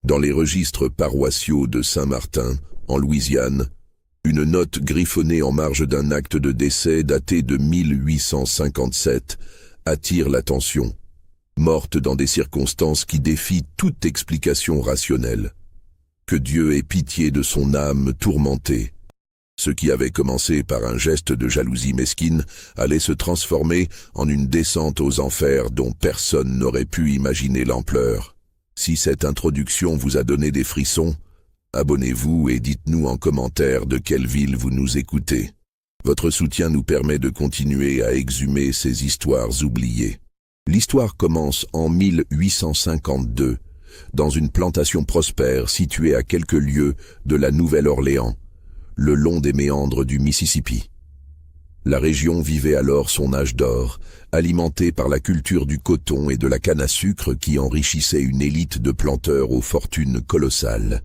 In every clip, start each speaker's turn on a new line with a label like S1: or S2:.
S1: Dans les registres paroissiaux de Saint-Martin, en Louisiane, une note griffonnée en marge d'un acte de décès daté de 1857 attire l'attention. Morte dans des circonstances qui défient toute explication rationnelle. Que Dieu ait pitié de son âme tourmentée. Ce qui avait commencé par un geste de jalousie mesquine allait se transformer en une descente aux enfers dont personne n'aurait pu imaginer l'ampleur. Si cette introduction vous a donné des frissons, abonnez-vous et dites-nous en commentaire de quelle ville vous nous écoutez. Votre soutien nous permet de continuer à exhumer ces histoires oubliées. L'histoire commence en 1852, dans une plantation prospère située à quelques lieues de la Nouvelle-Orléans, le long des méandres du Mississippi. La région vivait alors son âge d'or, alimentée par la culture du coton et de la canne à sucre qui enrichissait une élite de planteurs aux fortunes colossales.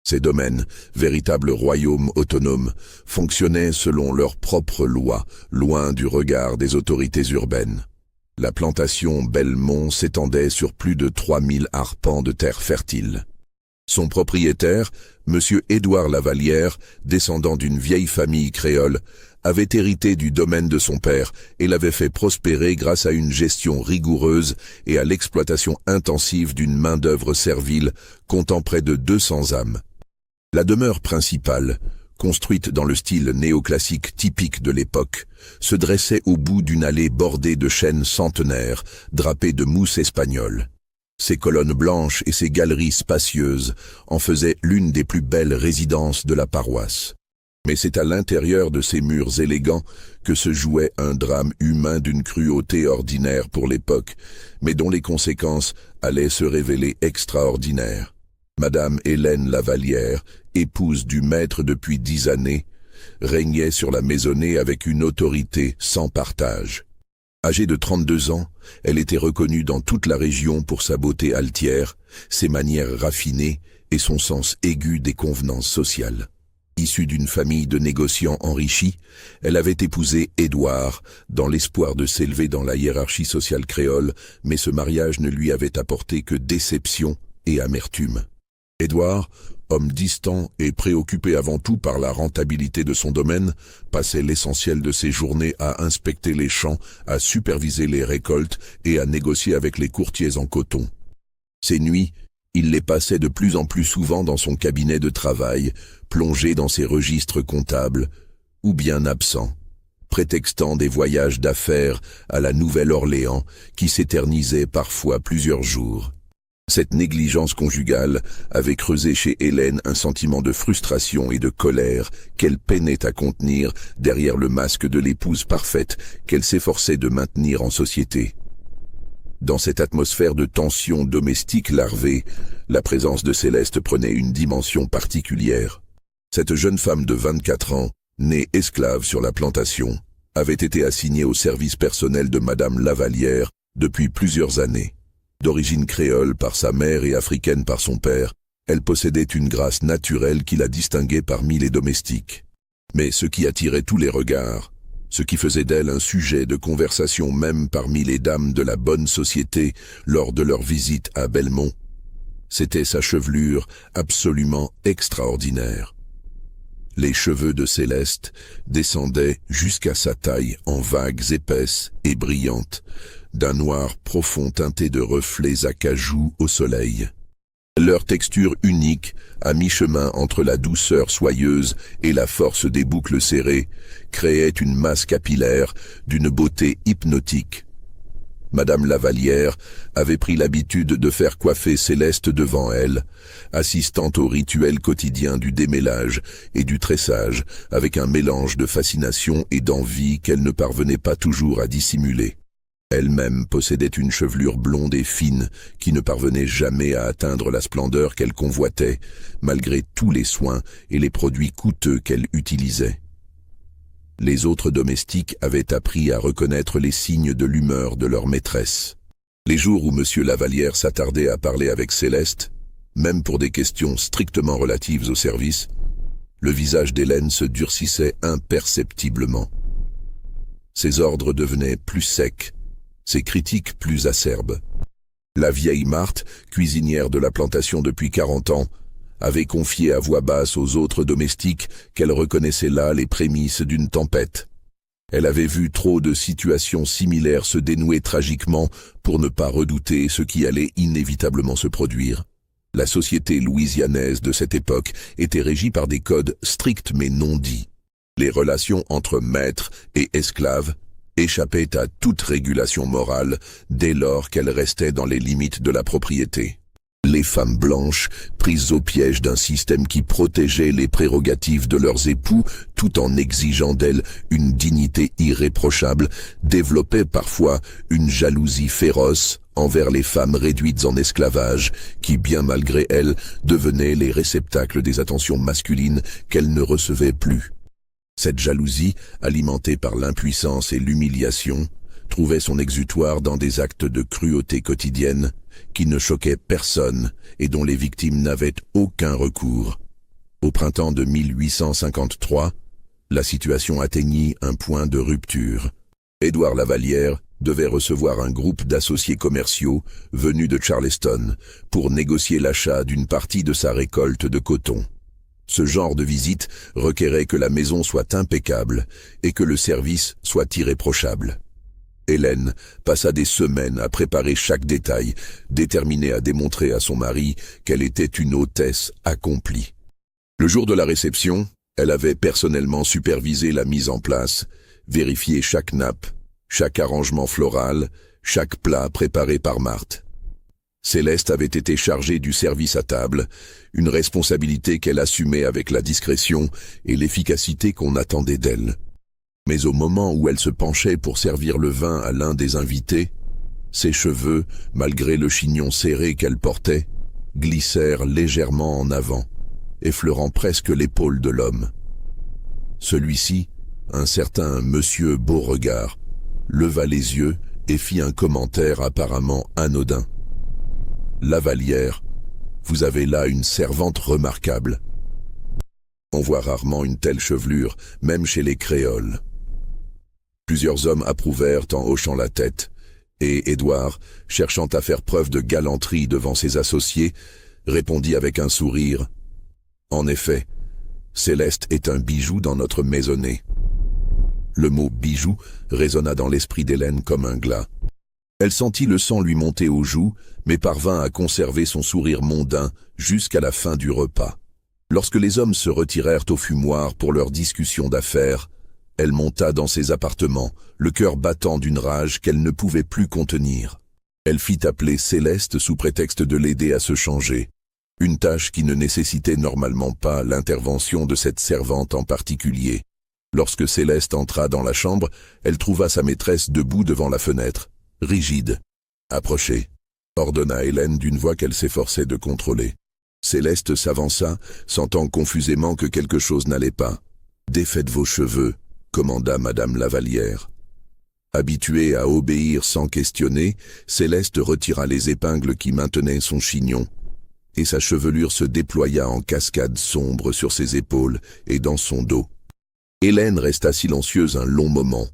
S1: Ces domaines, véritables royaumes autonomes, fonctionnaient selon leurs propres lois, loin du regard des autorités urbaines. La plantation Belmont s'étendait sur plus de 3000 arpents de terre fertile. Son propriétaire, M. Édouard Lavallière, descendant d'une vieille famille créole, avait hérité du domaine de son père et l'avait fait prospérer grâce à une gestion rigoureuse et à l'exploitation intensive d'une main-d'œuvre servile comptant près de 200 âmes. La demeure principale, construite dans le style néoclassique typique de l'époque, se dressait au bout d'une allée bordée de chênes centenaires, drapés de mousse espagnole. Ses colonnes blanches et ses galeries spacieuses en faisaient l'une des plus belles résidences de la paroisse. Mais c'est à l'intérieur de ces murs élégants que se jouait un drame humain d'une cruauté ordinaire pour l'époque, mais dont les conséquences allaient se révéler extraordinaires. Madame Hélène Lavallière, épouse du maître depuis 10 années, régnait sur la maisonnée avec une autorité sans partage. Âgée de 32 ans, elle était reconnue dans toute la région pour sa beauté altière, ses manières raffinées et son sens aigu des convenances sociales. Issue d'une famille de négociants enrichis, elle avait épousé Édouard dans l'espoir de s'élever dans la hiérarchie sociale créole, mais ce mariage ne lui avait apporté que déception et amertume. Édouard, homme distant et préoccupé avant tout par la rentabilité de son domaine, passait l'essentiel de ses journées à inspecter les champs, à superviser les récoltes et à négocier avec les courtiers en coton. Ces nuits, il les passait de plus en plus souvent dans son cabinet de travail, plongé dans ses registres comptables, ou bien absent, prétextant des voyages d'affaires à la Nouvelle-Orléans qui s'éternisaient parfois plusieurs jours. Cette négligence conjugale avait creusé chez Hélène un sentiment de frustration et de colère qu'elle peinait à contenir derrière le masque de l'épouse parfaite qu'elle s'efforçait de maintenir en société. Dans cette atmosphère de tension domestique larvée, la présence de Céleste prenait une dimension particulière. Cette jeune femme de 24 ans, née esclave sur la plantation, avait été assignée au service personnel de Madame Lavallière depuis plusieurs années. D'origine créole par sa mère et africaine par son père, elle possédait une grâce naturelle qui la distinguait parmi les domestiques. Mais ce qui attirait tous les regards, ce qui faisait d'elle un sujet de conversation même parmi les dames de la bonne société lors de leur visite à Belmont, c'était sa chevelure absolument extraordinaire. Les cheveux de Céleste descendaient jusqu'à sa taille en vagues épaisses et brillantes, d'un noir profond teinté de reflets acajou au soleil. Leur texture unique, à mi-chemin entre la douceur soyeuse et la force des boucles serrées, créait une masse capillaire d'une beauté hypnotique. Madame Lavallière avait pris l'habitude de faire coiffer Céleste devant elle, assistant au rituel quotidien du démêlage et du tressage, avec un mélange de fascination et d'envie qu'elle ne parvenait pas toujours à dissimuler. Elle-même possédait une chevelure blonde et fine qui ne parvenait jamais à atteindre la splendeur qu'elle convoitait, malgré tous les soins et les produits coûteux qu'elle utilisait. Les autres domestiques avaient appris à reconnaître les signes de l'humeur de leur maîtresse. Les jours où M. Lavallière s'attardait à parler avec Céleste, même pour des questions strictement relatives au service, le visage d'Hélène se durcissait imperceptiblement. Ses ordres devenaient plus secs, ses critiques plus acerbes. La vieille Marthe, cuisinière de la plantation depuis 40 ans, avait confié à voix basse aux autres domestiques qu'elle reconnaissait là les prémices d'une tempête. Elle avait vu trop de situations similaires se dénouer tragiquement pour ne pas redouter ce qui allait inévitablement se produire. La société louisianaise de cette époque était régie par des codes stricts mais non dits. Les relations entre maîtres et esclaves échappaient à toute régulation morale dès lors qu'elles restaient dans les limites de la propriété. Les femmes blanches, prises au piège d'un système qui protégeait les prérogatives de leurs époux tout en exigeant d'elles une dignité irréprochable, développaient parfois une jalousie féroce envers les femmes réduites en esclavage, qui bien malgré elles devenaient les réceptacles des attentions masculines qu'elles ne recevaient plus. Cette jalousie, alimentée par l'impuissance et l'humiliation, trouvait son exutoire dans des actes de cruauté quotidienne qui ne choquaient personne et dont les victimes n'avaient aucun recours. Au printemps de 1853, la situation atteignit un point de rupture. Édouard Lavallière devait recevoir un groupe d'associés commerciaux venus de Charleston pour négocier l'achat d'une partie de sa récolte de coton. Ce genre de visite requérait que la maison soit impeccable et que le service soit irréprochable. Hélène passa des semaines à préparer chaque détail, déterminée à démontrer à son mari qu'elle était une hôtesse accomplie. Le jour de la réception, elle avait personnellement supervisé la mise en place, vérifié chaque nappe, chaque arrangement floral, chaque plat préparé par Marthe. Céleste avait été chargée du service à table, une responsabilité qu'elle assumait avec la discrétion et l'efficacité qu'on attendait d'elle. Mais au moment où elle se penchait pour servir le vin à l'un des invités, ses cheveux, malgré le chignon serré qu'elle portait, glissèrent légèrement en avant, effleurant presque l'épaule de l'homme. Celui-ci, un certain monsieur Beauregard, leva les yeux et fit un commentaire apparemment anodin. « Lavallière, vous avez là une servante remarquable. On voit rarement une telle chevelure, même chez les créoles. » Plusieurs hommes approuvèrent en hochant la tête, et Édouard, cherchant à faire preuve de galanterie devant ses associés, répondit avec un sourire « En effet, Céleste est un bijou dans notre maisonnée. » Le mot « bijou » résonna dans l'esprit d'Hélène comme un glas. Elle sentit le sang lui monter aux joues, mais parvint à conserver son sourire mondain jusqu'à la fin du repas. Lorsque les hommes se retirèrent au fumoir pour leur discussion d'affaires, elle monta dans ses appartements, le cœur battant d'une rage qu'elle ne pouvait plus contenir. Elle fit appeler Céleste sous prétexte de l'aider à se changer, une tâche qui ne nécessitait normalement pas l'intervention de cette servante en particulier. Lorsque Céleste entra dans la chambre, elle trouva sa maîtresse debout devant la fenêtre, rigide. « Approchez », ordonna Hélène d'une voix qu'elle s'efforçait de contrôler. Céleste s'avança, sentant confusément que quelque chose n'allait pas. « Défaites vos cheveux », commanda Madame Lavallière. Habituée à obéir sans questionner, Céleste retira les épingles qui maintenaient son chignon, et sa chevelure se déploya en cascade sombre sur ses épaules et dans son dos. Hélène resta silencieuse un long moment,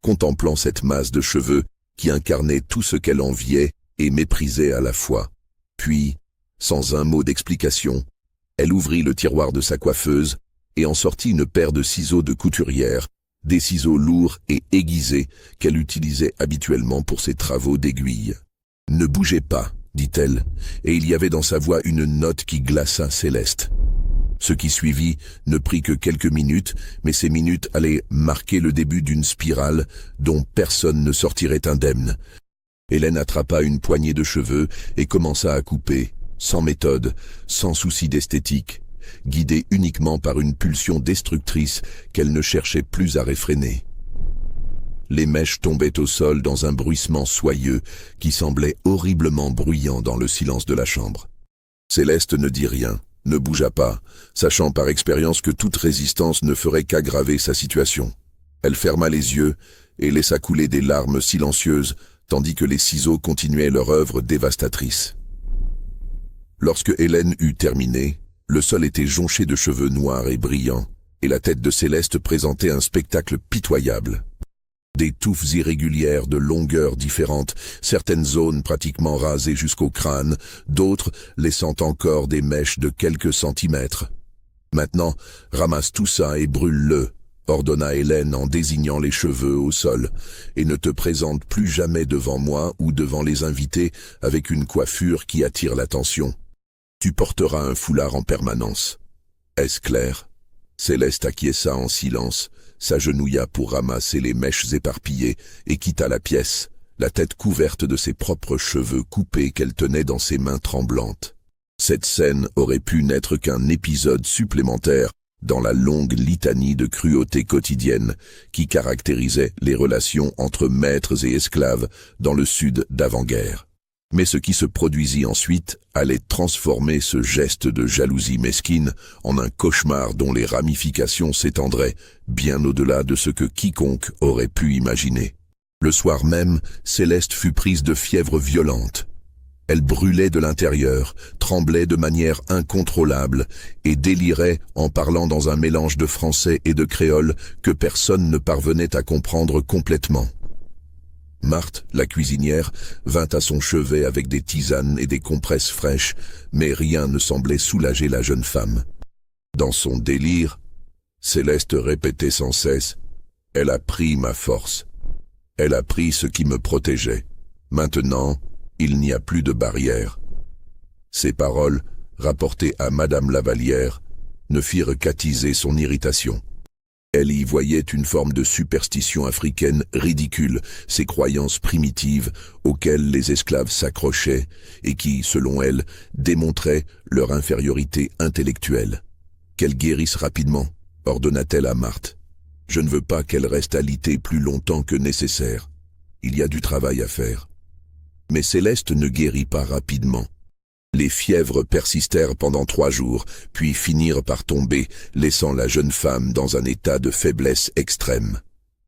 S1: contemplant cette masse de cheveux qui incarnait tout ce qu'elle enviait et méprisait à la fois. Puis, sans un mot d'explication, elle ouvrit le tiroir de sa coiffeuse et en sortit une paire de ciseaux de couturière, des ciseaux lourds et aiguisés qu'elle utilisait habituellement pour ses travaux d'aiguille. « Ne bougez pas », dit-elle, et il y avait dans sa voix une note qui glaça Céleste. Ce qui suivit ne prit que quelques minutes, mais ces minutes allaient marquer le début d'une spirale dont personne ne sortirait indemne. Hélène attrapa une poignée de cheveux et commença à couper, sans méthode, sans souci d'esthétique, guidée uniquement par une pulsion destructrice qu'elle ne cherchait plus à réfréner. Les mèches tombaient au sol dans un bruissement soyeux qui semblait horriblement bruyant dans le silence de la chambre. Céleste ne dit rien, ne bougea pas, sachant par expérience que toute résistance ne ferait qu'aggraver sa situation. Elle ferma les yeux et laissa couler des larmes silencieuses, tandis que les ciseaux continuaient leur œuvre dévastatrice. Lorsque Hélène eut terminé, le sol était jonché de cheveux noirs et brillants, et la tête de Céleste présentait un spectacle pitoyable. Des touffes irrégulières de longueurs différentes, certaines zones pratiquement rasées jusqu'au crâne, d'autres laissant encore des mèches de quelques centimètres. « Maintenant, ramasse tout ça et brûle-le », ordonna Hélène en désignant les cheveux au sol, « et ne te présente plus jamais devant moi ou devant les invités avec une coiffure qui attire l'attention. Tu porteras un foulard en permanence. Est-ce clair ?» Céleste acquiesça en silence, s'agenouilla pour ramasser les mèches éparpillées et quitta la pièce, la tête couverte de ses propres cheveux coupés qu'elle tenait dans ses mains tremblantes. Cette scène aurait pu n'être qu'un épisode supplémentaire dans la longue litanie de cruauté quotidienne qui caractérisait les relations entre maîtres et esclaves dans le sud d'avant-guerre. Mais ce qui se produisit ensuite allait transformer ce geste de jalousie mesquine en un cauchemar dont les ramifications s'étendraient bien au-delà de ce que quiconque aurait pu imaginer. Le soir même, Céleste fut prise de fièvre violente. Elle brûlait de l'intérieur, tremblait de manière incontrôlable et délirait en parlant dans un mélange de français et de créole que personne ne parvenait à comprendre complètement. Marthe, la cuisinière, vint à son chevet avec des tisanes et des compresses fraîches, mais rien ne semblait soulager la jeune femme. Dans son délire, Céleste répétait sans cesse « Elle a pris ma force. Elle a pris ce qui me protégeait. Maintenant, il n'y a plus de barrière. » Ces paroles, rapportées à Madame Lavallière, ne firent qu'attiser son irritation. Elle y voyait une forme de superstition africaine ridicule, ces croyances primitives auxquelles les esclaves s'accrochaient et qui, selon elle, démontraient leur infériorité intellectuelle. Qu'elle guérisse rapidement, ordonna-t-elle à Marthe. Je ne veux pas qu'elle reste alitée plus longtemps que nécessaire. Il y a du travail à faire. Mais Céleste ne guérit pas rapidement. Les fièvres persistèrent pendant 3 jours, puis finirent par tomber, laissant la jeune femme dans un état de faiblesse extrême.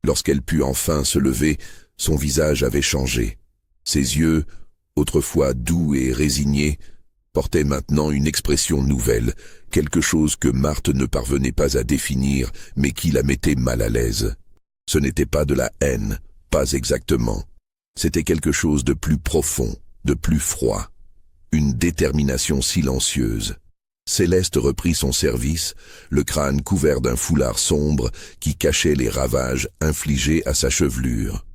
S1: Lorsqu'elle put enfin se lever, son visage avait changé. Ses yeux, autrefois doux et résignés, portaient maintenant une expression nouvelle, quelque chose que Marthe ne parvenait pas à définir, mais qui la mettait mal à l'aise. Ce n'était pas de la haine, pas exactement. C'était quelque chose de plus profond, de plus froid. Une détermination silencieuse. Céleste reprit son service, le crâne couvert d'un foulard sombre qui cachait les ravages infligés à sa chevelure.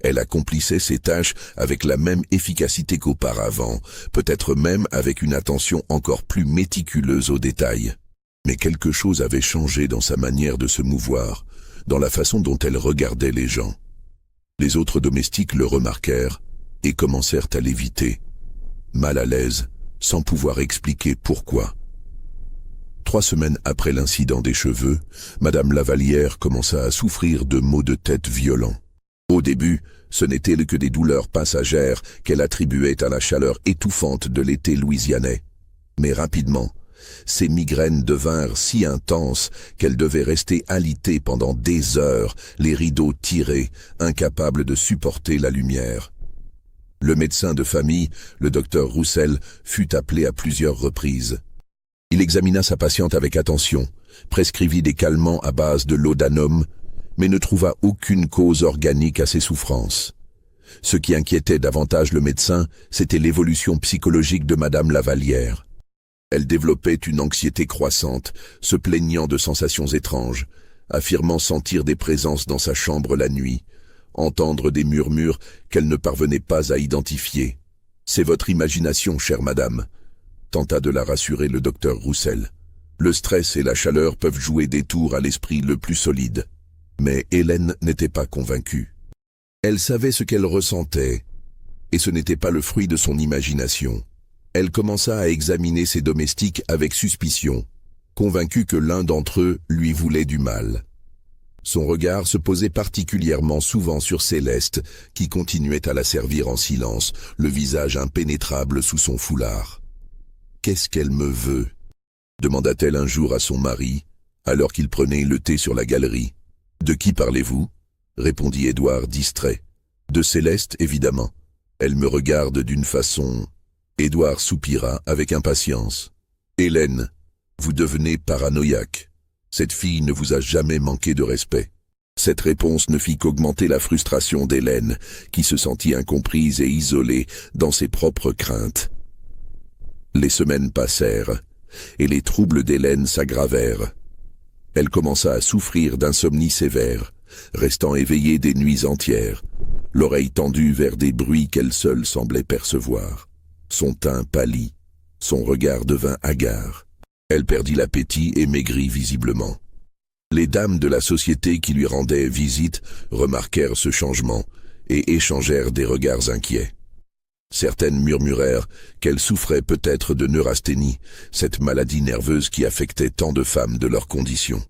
S1: Elle accomplissait ses tâches avec la même efficacité qu'auparavant, peut-être même avec une attention encore plus méticuleuse aux détails. Mais quelque chose avait changé dans sa manière de se mouvoir, dans la façon dont elle regardait les gens. Les autres domestiques le remarquèrent et commencèrent à l'éviter, mal à l'aise, sans pouvoir expliquer pourquoi. 3 semaines après l'incident des cheveux, Madame Lavallière commença à souffrir de maux de tête violents. Au début, ce n'étaient que des douleurs passagères qu'elle attribuait à la chaleur étouffante de l'été louisianais. Mais rapidement, ces migraines devinrent si intenses qu'elle devait rester alitée pendant des heures, les rideaux tirés, incapable de supporter la lumière. Le médecin de famille, le docteur Roussel, fut appelé à plusieurs reprises. Il examina sa patiente avec attention, prescrivit des calmants à base de laudanum, mais ne trouva aucune cause organique à ses souffrances. Ce qui inquiétait davantage le médecin, c'était l'évolution psychologique de Madame Lavallière. Elle développait une anxiété croissante, se plaignant de sensations étranges, affirmant sentir des présences dans sa chambre la nuit, entendre des murmures qu'elle ne parvenait pas à identifier. « C'est votre imagination, chère madame », tenta de la rassurer le docteur Roussel. « Le stress et la chaleur peuvent jouer des tours à l'esprit le plus solide. » Mais Hélène n'était pas convaincue. Elle savait ce qu'elle ressentait, et ce n'était pas le fruit de son imagination. Elle commença à examiner ses domestiques avec suspicion, convaincue que l'un d'entre eux lui voulait du mal. Son regard se posait particulièrement souvent sur Céleste, qui continuait à la servir en silence, le visage impénétrable sous son foulard. « Qu'est-ce qu'elle me veut ?» demanda-t-elle un jour à son mari, alors qu'il prenait le thé sur la galerie. « De qui parlez-vous » répondit Édouard distrait. « De Céleste, évidemment. Elle me regarde d'une façon... » Édouard soupira avec impatience. « Hélène, vous devenez paranoïaque. Cette fille ne vous a jamais manqué de respect. Cette réponse ne fit qu'augmenter la frustration d'Hélène, qui se sentit incomprise et isolée dans ses propres craintes. Les semaines passèrent, et les troubles d'Hélène s'aggravèrent. Elle commença à souffrir d'insomnie sévère, restant éveillée des nuits entières, l'oreille tendue vers des bruits qu'elle seule semblait percevoir. Son teint pâlit, son regard devint hagard. Elle perdit l'appétit et maigrit visiblement. Les dames de la société qui lui rendaient visite remarquèrent ce changement et échangèrent des regards inquiets. Certaines murmurèrent qu'elle souffrait peut-être de neurasthénie, cette maladie nerveuse qui affectait tant de femmes de leur condition.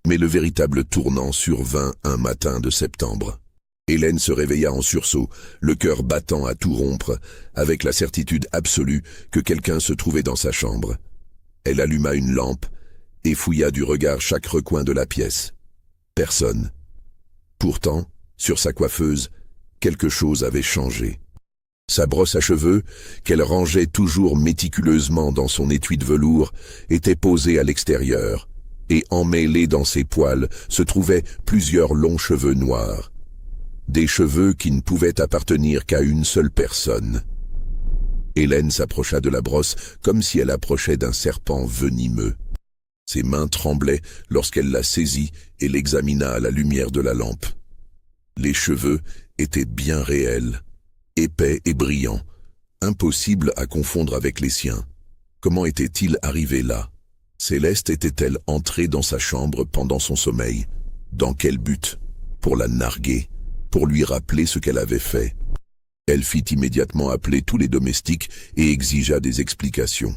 S1: Mais le véritable tournant survint un matin de septembre. Hélène se réveilla en sursaut, le cœur battant à tout rompre, avec la certitude absolue que quelqu'un se trouvait dans sa chambre. Elle alluma une lampe et fouilla du regard chaque recoin de la pièce. Personne. Pourtant, sur sa coiffeuse, quelque chose avait changé. Sa brosse à cheveux, qu'elle rangeait toujours méticuleusement dans son étui de velours, était posée à l'extérieur, et emmêlés dans ses poils se trouvaient plusieurs longs cheveux noirs. Des cheveux qui ne pouvaient appartenir qu'à une seule personne. Hélène s'approcha de la brosse comme si elle approchait d'un serpent venimeux. Ses mains tremblaient lorsqu'elle la saisit et l'examina à la lumière de la lampe. Les cheveux étaient bien réels, épais et brillants, impossible à confondre avec les siens. Comment était-il arrivé là? Céleste était-elle entrée dans sa chambre pendant son sommeil? Dans quel but? Pour la narguer? Pour lui rappeler ce qu'elle avait fait? Elle fit immédiatement appeler tous les domestiques et exigea des explications.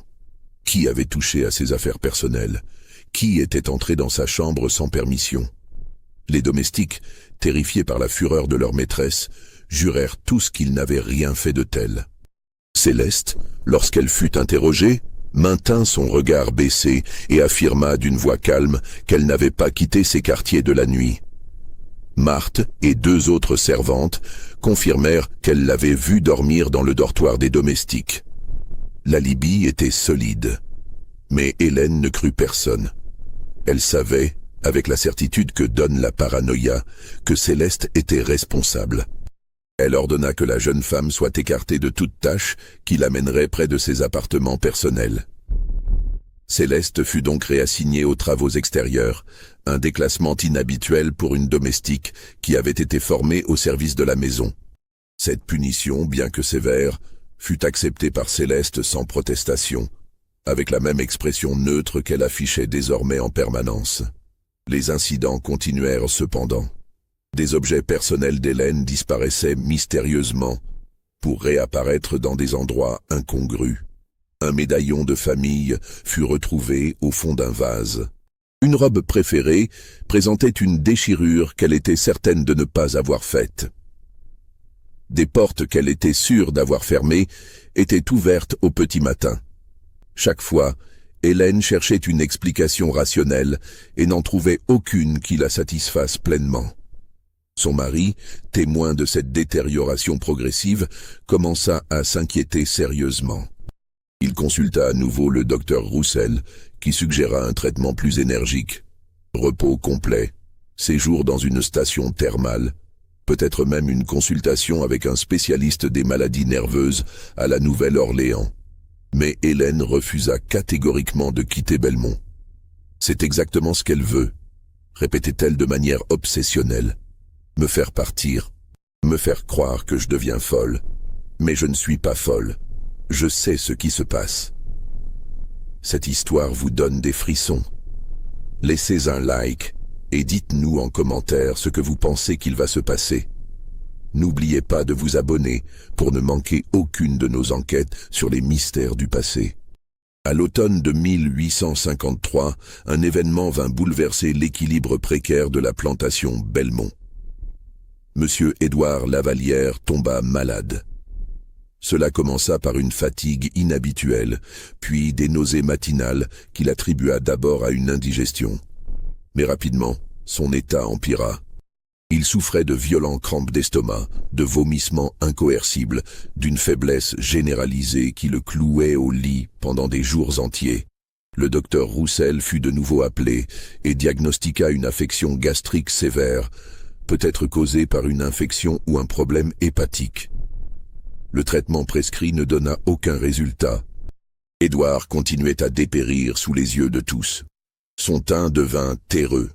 S1: Qui avait touché à ses affaires personnelles? Qui était entré dans sa chambre sans permission? Les domestiques, terrifiés par la fureur de leur maîtresse, jurèrent tous qu'ils n'avaient rien fait de tel. Céleste, lorsqu'elle fut interrogée, maintint son regard baissé et affirma d'une voix calme qu'elle n'avait pas quitté ses quartiers de la nuit. Marthe et deux autres servantes confirmèrent qu'elle l'avait vue dormir dans le dortoir des domestiques. L'alibi était solide, mais Hélène ne crut personne. Elle savait, avec la certitude que donne la paranoïa, que Céleste était responsable. Elle ordonna que la jeune femme soit écartée de toute tâche qui l'amènerait près de ses appartements personnels. Céleste fut donc réassignée aux travaux extérieurs, un déclassement inhabituel pour une domestique qui avait été formée au service de la maison. Cette punition, bien que sévère, fut acceptée par Céleste sans protestation, avec la même expression neutre qu'elle affichait désormais en permanence. Les incidents continuèrent cependant. Des objets personnels d'Hélène disparaissaient mystérieusement, pour réapparaître dans des endroits incongrus. Un médaillon de famille fut retrouvé au fond d'un vase. Une robe préférée présentait une déchirure qu'elle était certaine de ne pas avoir faite. Des portes qu'elle était sûre d'avoir fermées étaient ouvertes au petit matin. Chaque fois, Hélène cherchait une explication rationnelle et n'en trouvait aucune qui la satisfasse pleinement. Son mari, témoin de cette détérioration progressive, commença à s'inquiéter sérieusement. Il consulta à nouveau le docteur Roussel, qui suggéra un traitement plus énergique. Repos complet, séjour dans une station thermale, peut-être même une consultation avec un spécialiste des maladies nerveuses à la Nouvelle-Orléans. Mais Hélène refusa catégoriquement de quitter Belmont. « C'est exactement ce qu'elle veut », répétait-elle de manière obsessionnelle. « Me faire partir, me faire croire que je deviens folle. Mais je ne suis pas folle. Je sais ce qui se passe. » Cette histoire vous donne des frissons. Laissez un like et dites-nous en commentaire ce que vous pensez qu'il va se passer. N'oubliez pas de vous abonner pour ne manquer aucune de nos enquêtes sur les mystères du passé. À l'automne de 1853, un événement vint bouleverser l'équilibre précaire de la plantation Belmont. Monsieur Édouard Lavallière tomba malade. Cela commença par une fatigue inhabituelle, puis des nausées matinales qu'il attribua d'abord à une indigestion. Mais rapidement, son état empira. Il souffrait de violentes crampes d'estomac, de vomissements incoercibles, d'une faiblesse généralisée qui le clouait au lit pendant des jours entiers. Le docteur Roussel fut de nouveau appelé et diagnostiqua une affection gastrique sévère, peut être causé par une infection ou un problème hépatique. Le traitement prescrit ne donna aucun résultat. Édouard continuait à dépérir sous les yeux de tous. Son teint devint terreux.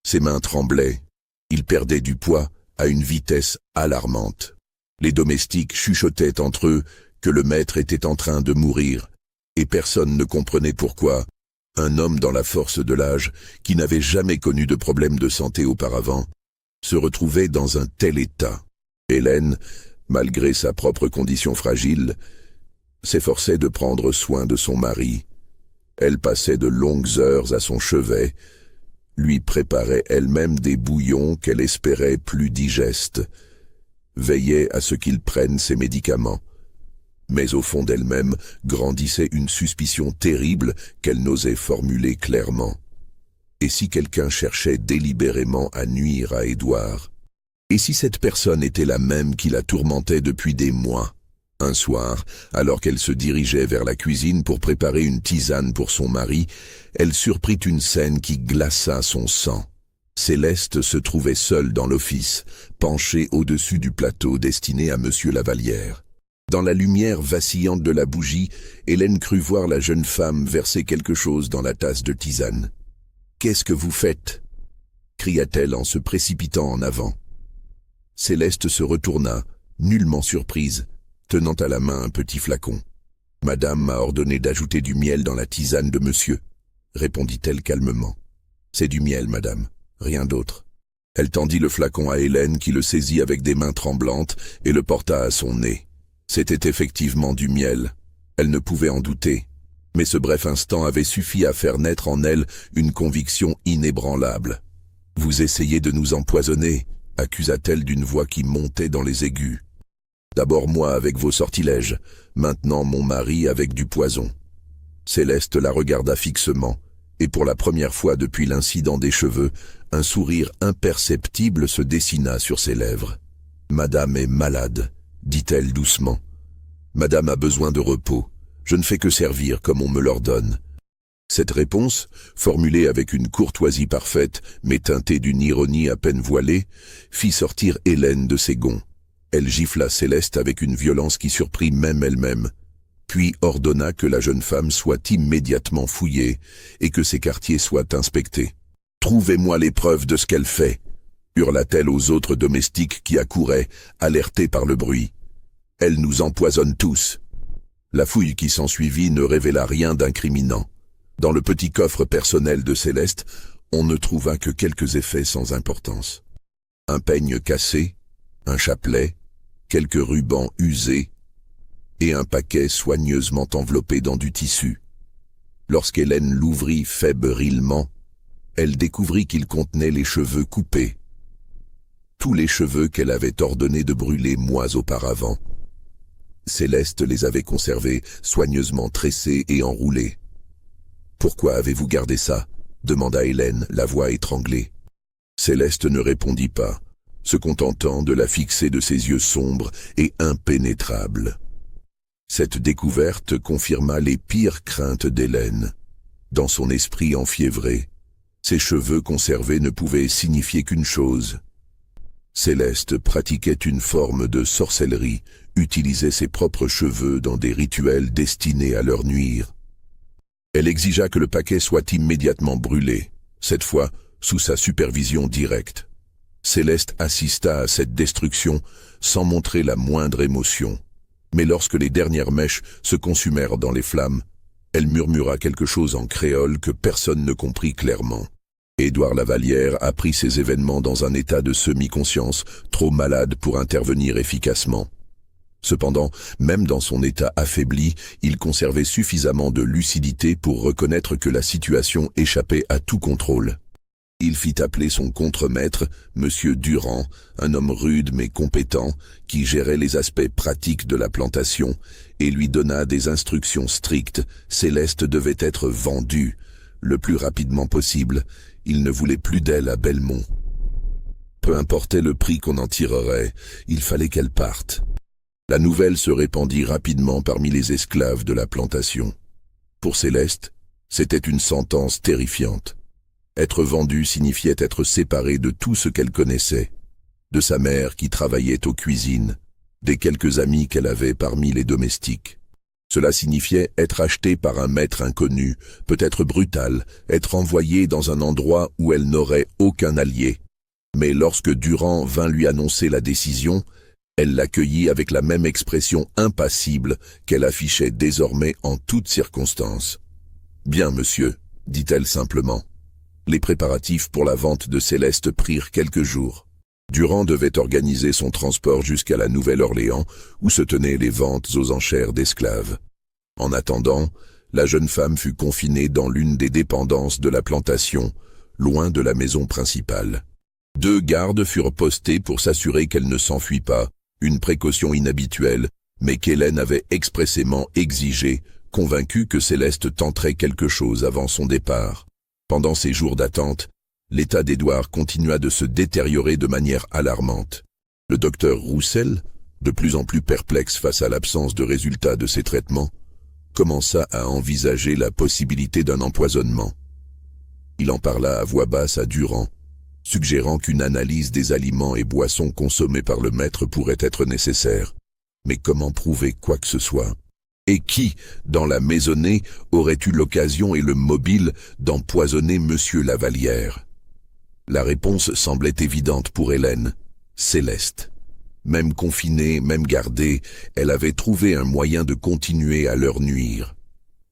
S1: Ses mains tremblaient. Il perdait du poids à une vitesse alarmante. Les domestiques chuchotaient entre eux que le maître était en train de mourir, et personne ne comprenait pourquoi. Un homme dans la force de l'âge, qui n'avait jamais connu de problème de santé auparavant, se retrouvait dans un tel état. Hélène, malgré sa propre condition fragile, s'efforçait de prendre soin de son mari. Elle passait de longues heures à son chevet, lui préparait elle-même des bouillons qu'elle espérait plus digestes, veillait à ce qu'il prenne ses médicaments. Mais au fond d'elle-même grandissait une suspicion terrible qu'elle n'osait formuler clairement. Et si quelqu'un cherchait délibérément à nuire à Édouard? Et si cette personne était la même qui la tourmentait depuis des mois? Un soir, alors qu'elle se dirigeait vers la cuisine pour préparer une tisane pour son mari, elle surprit une scène qui glaça son sang. Céleste se trouvait seule dans l'office, penchée au-dessus du plateau destiné à Monsieur Lavallière. Dans la lumière vacillante de la bougie, Hélène crut voir la jeune femme verser quelque chose dans la tasse de tisane. « Qu'est-ce que vous faites » cria-t-elle en se précipitant en avant. Céleste se retourna, nullement surprise, tenant à la main un petit flacon. « Madame m'a ordonné d'ajouter du miel dans la tisane de monsieur, » répondit-elle calmement. « C'est du miel, madame, rien d'autre. » Elle tendit le flacon à Hélène qui le saisit avec des mains tremblantes et le porta à son nez. C'était effectivement du miel. Elle ne pouvait en douter. Mais ce bref instant avait suffi à faire naître en elle une conviction inébranlable. « Vous essayez de nous empoisonner » accusa-t-elle d'une voix qui montait dans les aigus. « D'abord moi avec vos sortilèges, maintenant mon mari avec du poison. » Céleste la regarda fixement, et pour la première fois depuis l'incident des cheveux, un sourire imperceptible se dessina sur ses lèvres. « Madame est malade, » dit-elle doucement. « Madame a besoin de repos. Je ne fais que servir comme on me l'ordonne. » Cette réponse, formulée avec une courtoisie parfaite, mais teintée d'une ironie à peine voilée, fit sortir Hélène de ses gonds. Elle gifla Céleste avec une violence qui surprit même elle-même, puis ordonna que la jeune femme soit immédiatement fouillée et que ses quartiers soient inspectés. « Trouvez-moi les preuves de ce qu'elle fait !» hurla-t-elle aux autres domestiques qui accouraient, alertés par le bruit. « Elle nous empoisonne tous !» La fouille qui s'ensuivit ne révéla rien d'incriminant. Dans le petit coffre personnel de Céleste, on ne trouva que quelques effets sans importance. Un peigne cassé, un chapelet, quelques rubans usés et un paquet soigneusement enveloppé dans du tissu. Lorsqu'Hélène l'ouvrit fébrilement, elle découvrit qu'il contenait les cheveux coupés. Tous les cheveux qu'elle avait ordonné de brûler mois auparavant. Céleste les avait conservés, soigneusement tressés et enroulés. « Pourquoi avez-vous gardé ça ?» demanda Hélène, la voix étranglée. Céleste ne répondit pas, se contentant de la fixer de ses yeux sombres et impénétrables. Cette découverte confirma les pires craintes d'Hélène. Dans son esprit enfiévré, ses cheveux conservés ne pouvaient signifier qu'une chose. Céleste pratiquait une forme de sorcellerie, utilisait ses propres cheveux dans des rituels destinés à leur nuire. Elle exigea que le paquet soit immédiatement brûlé, cette fois sous sa supervision directe. Céleste assista à cette destruction sans montrer la moindre émotion. Mais lorsque les dernières mèches se consumèrent dans les flammes, elle murmura quelque chose en créole que personne ne comprit clairement. Édouard Lavallière apprit ces événements dans un état de semi-conscience, trop malade pour intervenir efficacement. Cependant, même dans son état affaibli, il conservait suffisamment de lucidité pour reconnaître que la situation échappait à tout contrôle. Il fit appeler son contremaître, Monsieur Durand, un homme rude mais compétent, qui gérait les aspects pratiques de la plantation, et lui donna des instructions strictes. Céleste devait être vendue, le plus rapidement possible. Il ne voulait plus d'elle à Belmont. Peu importait le prix qu'on en tirerait, il fallait qu'elle parte. La nouvelle se répandit rapidement parmi les esclaves de la plantation. Pour Céleste, c'était une sentence terrifiante. Être vendue signifiait être séparée de tout ce qu'elle connaissait. de sa mère qui travaillait aux cuisines, des quelques amis qu'elle avait parmi les domestiques. Cela signifiait être acheté par un maître inconnu, peut-être brutal, être envoyé dans un endroit où elle n'aurait aucun allié. Mais lorsque Durand vint lui annoncer la décision, elle l'accueillit avec la même expression impassible qu'elle affichait désormais en toutes circonstances. « Bien, monsieur », dit-elle simplement. Les préparatifs pour la vente de Céleste prirent quelques jours. Durand devait organiser son transport jusqu'à la Nouvelle-Orléans, où se tenaient les ventes aux enchères d'esclaves. En attendant, la jeune femme fut confinée dans l'une des dépendances de la plantation, loin de la maison principale. 2 gardes furent postés pour s'assurer qu'elle ne s'enfuit pas, une précaution inhabituelle, mais qu'Hélène avait expressément exigée, convaincue que Céleste tenterait quelque chose avant son départ. Pendant ces jours d'attente, l'état d'Édouard continua de se détériorer de manière alarmante. Le docteur Roussel, de plus en plus perplexe face à l'absence de résultats de ses traitements, commença à envisager la possibilité d'un empoisonnement. Il en parla à voix basse à Durand, suggérant qu'une analyse des aliments et boissons consommés par le maître pourrait être nécessaire. Mais comment prouver quoi que ce soit? Et qui, dans la maisonnée, aurait eu l'occasion et le mobile d'empoisonner Monsieur Lavallière? La réponse semblait évidente pour Hélène, Céleste. Même confinée, même gardée, elle avait trouvé un moyen de continuer à leur nuire.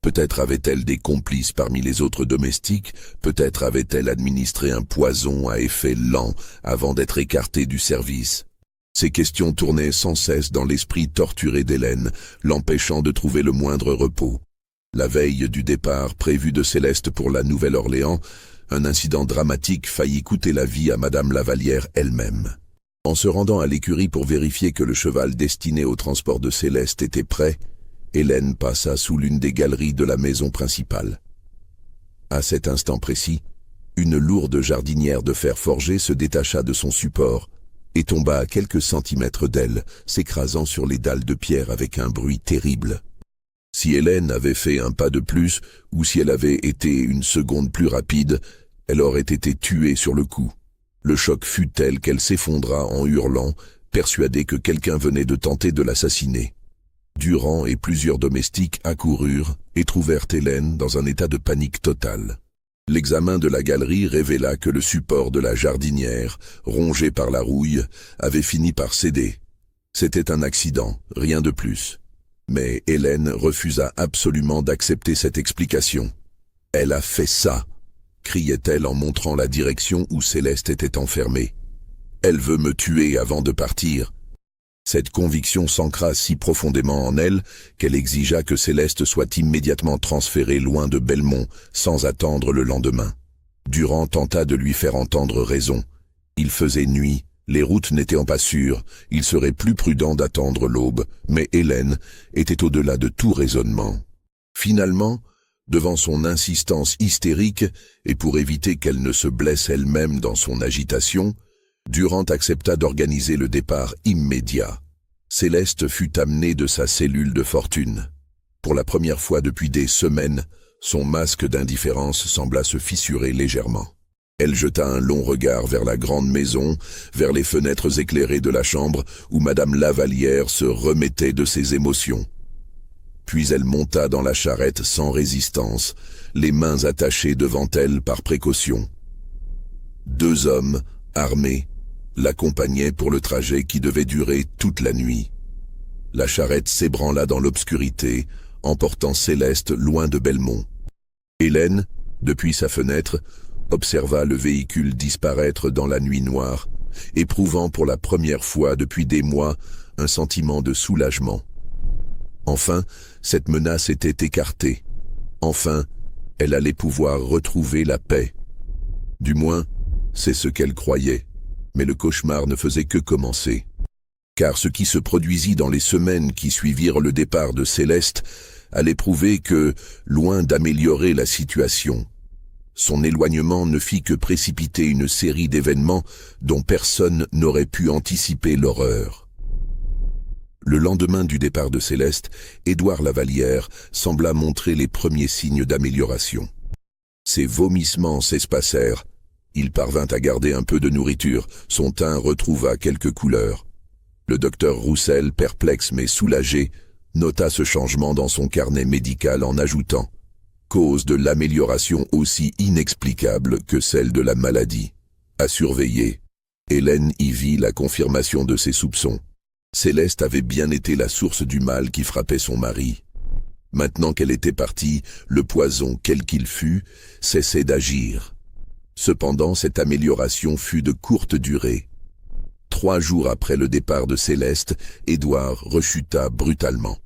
S1: Peut-être avait-elle des complices parmi les autres domestiques, peut-être avait-elle administré un poison à effet lent avant d'être écartée du service. Ces questions tournaient sans cesse dans l'esprit torturé d'Hélène, l'empêchant de trouver le moindre repos. La veille du départ prévu de Céleste pour la Nouvelle-Orléans, un incident dramatique faillit coûter la vie à Madame Lavallière elle-même. En se rendant à l'écurie pour vérifier que le cheval destiné au transport de Céleste était prêt, Hélène passa sous l'une des galeries de la maison principale. À cet instant précis, une lourde jardinière de fer forgé se détacha de son support et tomba à quelques centimètres d'elle, s'écrasant sur les dalles de pierre avec un bruit terrible. Si Hélène avait fait un pas de plus, ou si elle avait été une seconde plus rapide, elle aurait été tuée sur le coup. Le choc fut tel qu'elle s'effondra en hurlant, persuadée que quelqu'un venait de tenter de l'assassiner. Durand et plusieurs domestiques accoururent et trouvèrent Hélène dans un état de panique totale. L'examen de la galerie révéla que le support de la jardinière, rongé par la rouille, avait fini par céder. C'était un accident, rien de plus. Mais Hélène refusa absolument d'accepter cette explication. « Elle a fait ça !» criait-elle en montrant la direction où Céleste était enfermée. « Elle veut me tuer avant de partir !» Cette conviction s'ancra si profondément en elle qu'elle exigea que Céleste soit immédiatement transférée loin de Belmont, sans attendre le lendemain. Durand tenta de lui faire entendre raison. Il faisait nuit, les routes n'étant pas sûres, il serait plus prudent d'attendre l'aube, mais Hélène était au-delà de tout raisonnement. Finalement, devant son insistance hystérique, et pour éviter qu'elle ne se blesse elle-même dans son agitation, Durand accepta d'organiser le départ immédiat. Céleste fut amenée de sa cellule de fortune. Pour la première fois depuis des semaines, son masque d'indifférence sembla se fissurer légèrement. Elle jeta un long regard vers la grande maison, vers les fenêtres éclairées de la chambre où Madame Lavallière se remettait de ses émotions. Puis elle monta dans la charrette sans résistance, les mains attachées devant elle par précaution. 2 hommes, armés, l'accompagnait pour le trajet qui devait durer toute la nuit. La charrette s'ébranla dans l'obscurité, emportant Céleste loin de Belmont. Hélène, depuis sa fenêtre, observa le véhicule disparaître dans la nuit noire, éprouvant pour la première fois depuis des mois un sentiment de soulagement. Enfin, cette menace était écartée. Enfin, elle allait pouvoir retrouver la paix. Du moins, c'est ce qu'elle croyait. Mais le cauchemar ne faisait que commencer. Car ce qui se produisit dans les semaines qui suivirent le départ de Céleste allait prouver que, loin d'améliorer la situation, son éloignement ne fit que précipiter une série d'événements dont personne n'aurait pu anticiper l'horreur. Le lendemain du départ de Céleste, Édouard Lavallière sembla montrer les premiers signes d'amélioration. Ses vomissements s'espacèrent, Il parvint à garder un peu de nourriture, son teint retrouva quelques couleurs. Le docteur Roussel, perplexe mais soulagé, nota ce changement dans son carnet médical en ajoutant « Cause de l'amélioration aussi inexplicable que celle de la maladie. À surveiller. » Hélène y vit la confirmation de ses soupçons. Céleste avait bien été la source du mal qui frappait son mari. Maintenant qu'elle était partie, le poison, quel qu'il fût, cessait d'agir. Cependant, cette amélioration fut de courte durée. 3 jours après le départ de Céleste, Édouard rechuta brutalement.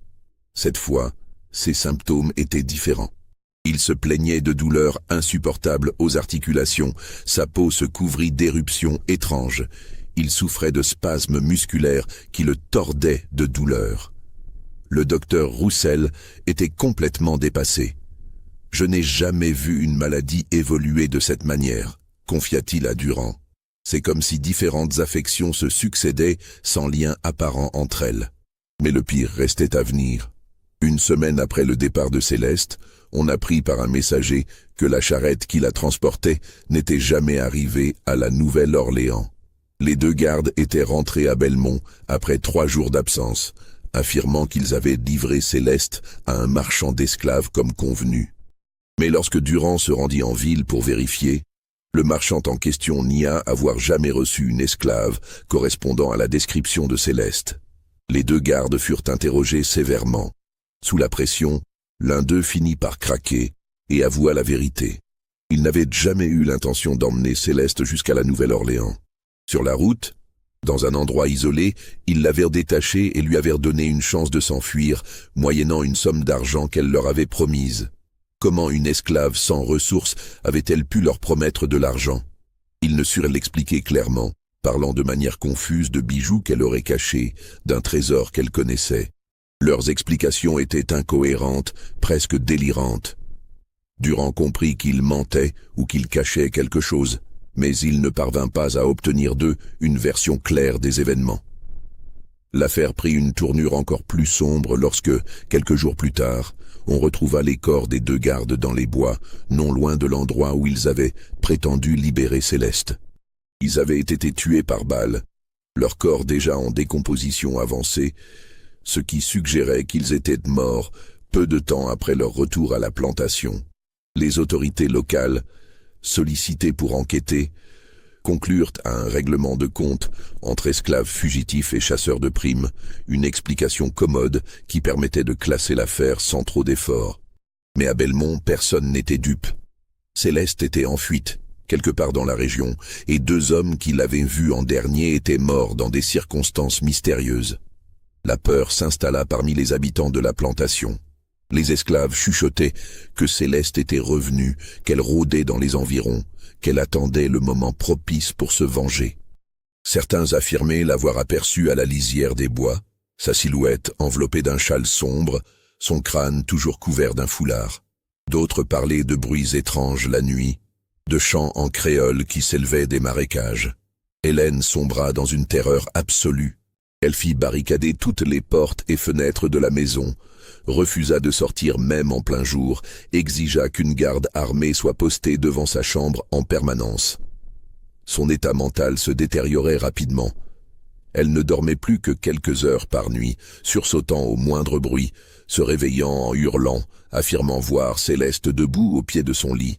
S1: Cette fois, ses symptômes étaient différents. Il se plaignait de douleurs insupportables aux articulations, sa peau se couvrit d'éruptions étranges. Il souffrait de spasmes musculaires qui le tordaient de douleur. Le docteur Roussel était complètement dépassé. « Je n'ai jamais vu une maladie évoluer de cette manière », confia-t-il à Durand. « C'est comme si différentes affections se succédaient sans lien apparent entre elles. » Mais le pire restait à venir. 1 semaine après le départ de Céleste, on apprit par un messager que la charrette qui la transportait n'était jamais arrivée à la Nouvelle-Orléans. Les 2 gardes étaient rentrés à Belmont après 3 jours d'absence, affirmant qu'ils avaient livré Céleste à un marchand d'esclaves comme convenu. Mais lorsque Durand se rendit en ville pour vérifier, le marchand en question nia avoir jamais reçu une esclave correspondant à la description de Céleste. Les 2 gardes furent interrogés sévèrement. Sous la pression, l'un d'eux finit par craquer et avoua la vérité. Il n'avait jamais eu l'intention d'emmener Céleste jusqu'à la Nouvelle-Orléans. Sur la route, dans un endroit isolé, ils l'avaient détachée et lui avaient donné une chance de s'enfuir, moyennant une somme d'argent qu'elle leur avait promise. Comment une esclave sans ressources avait-elle pu leur promettre de l'argent? Ils ne surent l'expliquer clairement, parlant de manière confuse de bijoux qu'elle aurait cachés, d'un trésor qu'elle connaissait. Leurs explications étaient incohérentes, presque délirantes. Durand comprit qu'ils mentaient ou qu'ils cachaient quelque chose, mais il ne parvint pas à obtenir d'eux une version claire des événements. L'affaire prit une tournure encore plus sombre lorsque, quelques jours plus tard, on retrouva les corps des 2 gardes dans les bois, non loin de l'endroit où ils avaient prétendu libérer Céleste. Ils avaient été tués par balles, leur corps déjà en décomposition avancée, ce qui suggérait qu'ils étaient morts peu de temps après leur retour à la plantation. Les autorités locales, sollicitées pour enquêter, conclurent à un règlement de compte entre esclaves fugitifs et chasseurs de primes, une explication commode qui permettait de classer l'affaire sans trop d'efforts. Mais à Belmont, personne n'était dupe. Céleste était en fuite, quelque part dans la région, et 2 hommes qui l'avaient vue en dernier étaient morts dans des circonstances mystérieuses. La peur s'installa parmi les habitants de la plantation. Les esclaves chuchotaient que Céleste était revenue, qu'elle rôdait dans les environs, qu'elle attendait le moment propice pour se venger. Certains affirmaient l'avoir aperçue à la lisière des bois, sa silhouette enveloppée d'un châle sombre, son crâne toujours couvert d'un foulard. D'autres parlaient de bruits étranges la nuit, de chants en créole qui s'élevaient des marécages. Hélène sombra dans une terreur absolue. Elle fit barricader toutes les portes et fenêtres de la maison, refusa de sortir même en plein jour, exigea qu'une garde armée soit postée devant sa chambre en permanence. Son état mental se détériorait rapidement. Elle ne dormait plus que quelques heures par nuit, sursautant au moindre bruit, se réveillant en hurlant, affirmant voir Céleste debout au pied de son lit.